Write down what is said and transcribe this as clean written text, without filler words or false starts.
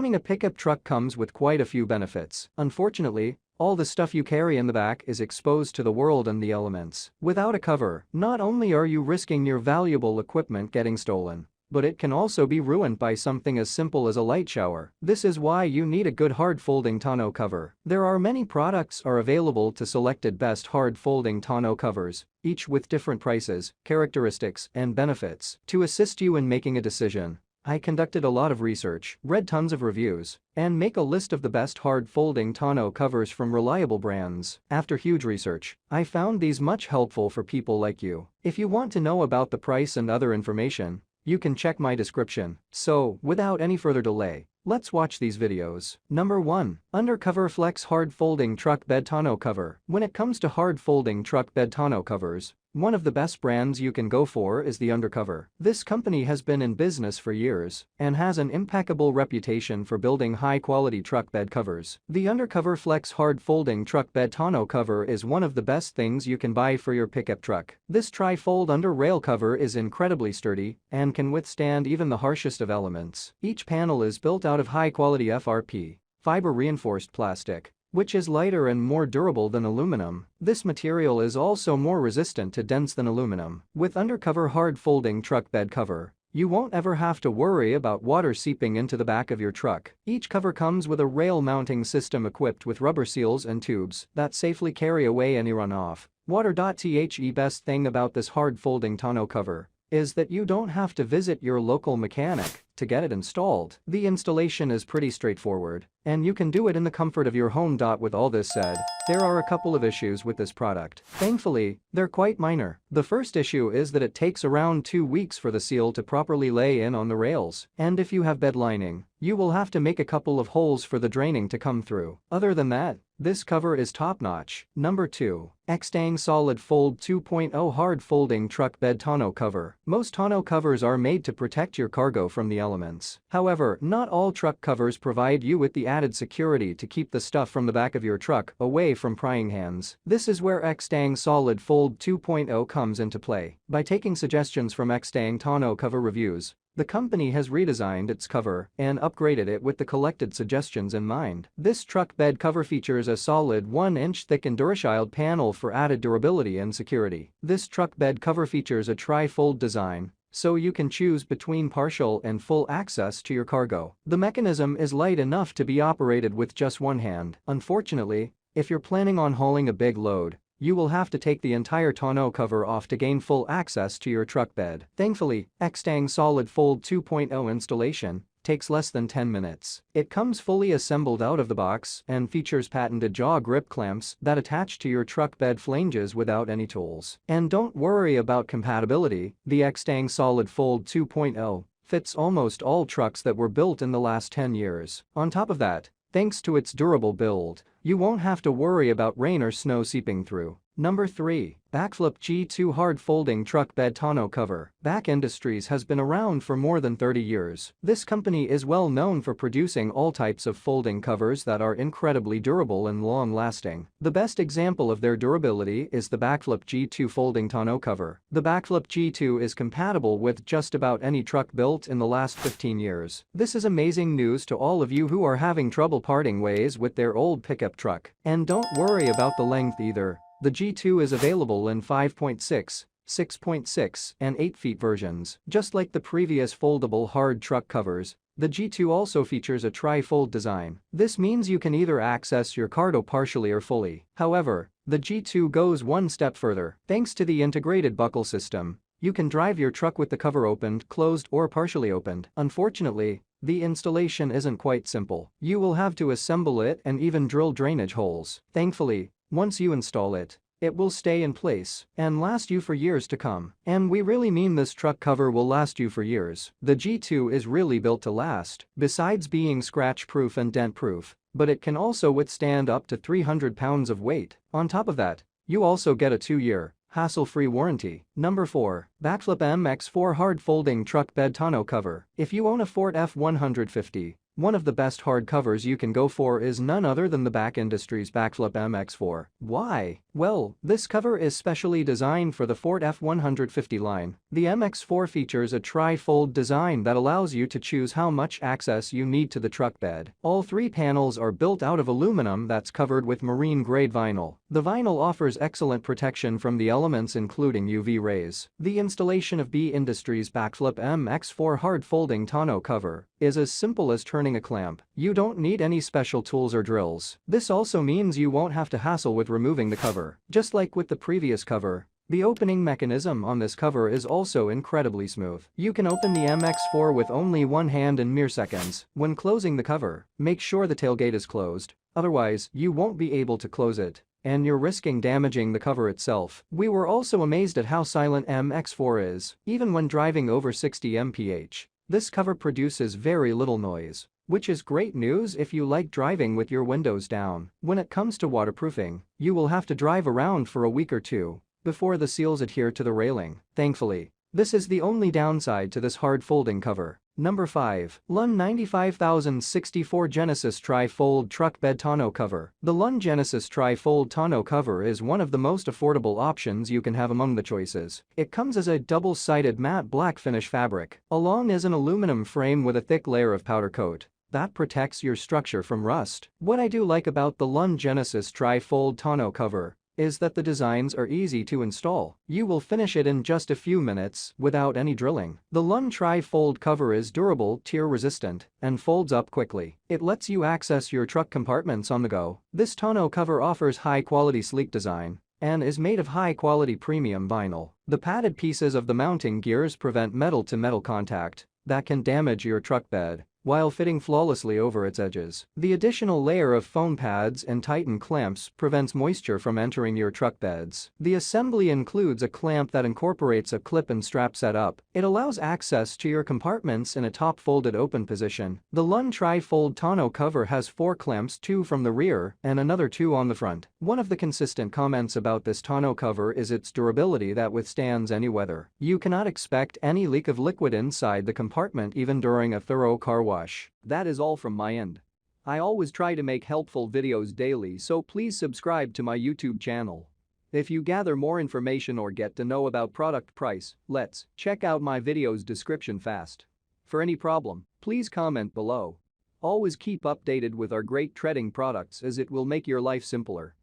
Owning a pickup truck comes with quite a few benefits. Unfortunately, all the stuff you carry in the back is exposed to the world and the elements. Without a cover, not only are you risking your valuable equipment getting stolen, but it can also be ruined by something as simple as a light shower. This is why you need a good hard folding tonneau cover. There are many products are available to selected best hard folding tonneau covers, each with different prices, characteristics, and benefits. To assist you in making a decision, I conducted a lot of research, read tons of reviews, and make a list of the best hard folding tonneau covers from reliable brands. After huge research, I found these much helpful for people like you. If you want to know about the price and other information, you can check my description. So, without any further delay, let's watch these videos. Number 1. UnderCover Flex Hard Folding Truck Bed Tonneau Cover. When it comes to hard folding truck bed tonneau covers, one of the best brands you can go for is the UnderCover. This company has been in business for years and has an impeccable reputation for building high-quality truck bed covers. The UnderCover Flex Hard Folding Truck Bed Tonneau Cover is one of the best things you can buy for your pickup truck. This TriFold under rail cover is incredibly sturdy and can withstand even the harshest of elements. Each panel is built out of high-quality FRP, fiber-reinforced plastic, which is lighter and more durable than aluminum. This material is also more resistant to dents than aluminum. With UnderCover hard folding truck bed cover, you won't ever have to worry about water seeping into the back of your truck. Each cover comes with a rail mounting system equipped with rubber seals and tubes that safely carry away any runoff. Water. The best thing about this hard folding tonneau cover is that you don't have to visit your local mechanic to get it installed. The installation is pretty straightforward, and you can do it in the comfort of your home. With all this said, there are a couple of issues with this product. Thankfully, they're quite minor. The first issue is that it takes around 2 weeks for the seal to properly lay in on the rails, and if you have bed lining, you will have to make a couple of holes for the draining to come through. Other than that, this cover is top-notch. Number 2. Extang Solid Fold 2.0 Hard Folding Truck Bed Tonneau Cover. Most tonneau covers are made to protect your cargo from the elements. However, not all truck covers provide you with the added security to keep the stuff from the back of your truck away from prying hands. This is where Extang Solid Fold 2.0 comes into play. By taking suggestions from Extang tonneau cover reviews, the company has redesigned its cover and upgraded it with the collected suggestions in mind. This truck bed cover features a solid 1-inch thick EndurShield panel for added durability and security. This truck bed cover features a tri-fold design, so you can choose between partial and full access to your cargo. The mechanism is light enough to be operated with just one hand. Unfortunately, if you're planning on hauling a big load, you will have to take the entire tonneau cover off to gain full access to your truck bed. Thankfully, Extang Solid Fold 2.0 installation takes less than 10 minutes. It comes fully assembled out of the box and features patented jaw grip clamps that attach to your truck bed flanges without any tools. And don't worry about compatibility, the Extang Solid Fold 2.0 fits almost all trucks that were built in the last 10 years. On top of that, thanks to its durable build, you won't have to worry about rain or snow seeping through. Number 3. Backflip G2 Hard Folding Truck Bed Tonneau Cover. Back Industries has been around for more than 30 years. This company is well known for producing all types of folding covers that are incredibly durable and long-lasting. The best example of their durability is the Backflip G2 Folding Tonneau Cover. The Backflip G2 is compatible with just about any truck built in the last 15 years. This is amazing news to all of you who are having trouble parting ways with their old pickup truck. And don't worry about the length either. The G2 is available in 5.6, 6.6, and 8 feet versions. Just like the previous foldable hard truck covers, the G2 also features a tri-fold design. This means you can either access your cargo partially or fully. However, the G2 goes one step further. Thanks to the integrated buckle system, you can drive your truck with the cover opened, closed, or partially opened. Unfortunately, the installation isn't quite simple. You will have to assemble it and even drill drainage holes. Thankfully, once you install it, it will stay in place and last you for years to come. And we really mean this truck cover will last you for years. The G2 is really built to last, besides being scratch-proof and dent-proof, but it can also withstand up to 300 pounds of weight. On top of that, you also get a 2-year, hassle-free warranty. Number 4. Backflip MX4 Hard Folding Truck Bed Tonneau Cover. If you own a Ford F-150, one of the best hard covers you can go for is none other than the BAK Industries BAKFlip MX4. Why? Well, this cover is specially designed for the Ford F-150 line. The MX4 features a TriFold design that allows you to choose how much access you need to the truck bed. All three panels are built out of aluminum that's covered with marine-grade vinyl. The vinyl offers excellent protection from the elements including UV rays. The installation of BAK Industries BAKFlip MX4 Hard Folding Tonneau Cover is as simple as turning a clamp. You don't need any special tools or drills. This also means you won't have to hassle with removing the cover. Just like with the previous cover, the opening mechanism on this cover is also incredibly smooth. You can open the MX4 with only one hand in mere seconds. When closing the cover, make sure the tailgate is closed, otherwise you won't be able to close it, and you're risking damaging the cover itself. We were also amazed at how silent MX4 is. Even when driving over 60 mph, this cover produces very little noise, which is great news if you like driving with your windows down. When it comes to waterproofing, you will have to drive around for a week or two before the seals adhere to the railing. Thankfully, this is the only downside to this hard folding cover. Number 5. Lund 95064 Genesis TriFold Truck Bed Tonneau Cover. The Lund Genesis TriFold Tonneau Cover is one of the most affordable options you can have among the choices. It comes as a double-sided matte black finish fabric, along as an aluminum frame with a thick layer of powder coat that protects your structure from rust. What I do like about the Lund Genesis TriFold Tonneau Cover is that the designs are easy to install. You will finish it in just a few minutes without any drilling. The Lund TriFold cover is durable, tear-resistant, and folds up quickly. It lets you access your truck compartments on the go. This tonneau cover offers high-quality sleek design and is made of high-quality premium vinyl. The padded pieces of the mounting gears prevent metal-to-metal contact that can damage your truck bed while fitting flawlessly over its edges. The additional layer of foam pads and tightened clamps prevents moisture from entering your truck beds. The assembly includes a clamp that incorporates a clip and strap setup. It allows access to your compartments in a top-folded open position. The Lund TriFold tonneau cover has 4 clamps, 2 from the rear and another 2 on the front. One of the consistent comments about this tonneau cover is its durability that withstands any weather. You cannot expect any leak of liquid inside the compartment even during a thorough car wash. That is all from my end. I always try to make helpful videos daily, so please subscribe to my YouTube channel. If you gather more information or get to know about product price, let's check out my video's description fast. For any problem, please comment below. Always keep updated with our great treading products as it will make your life simpler.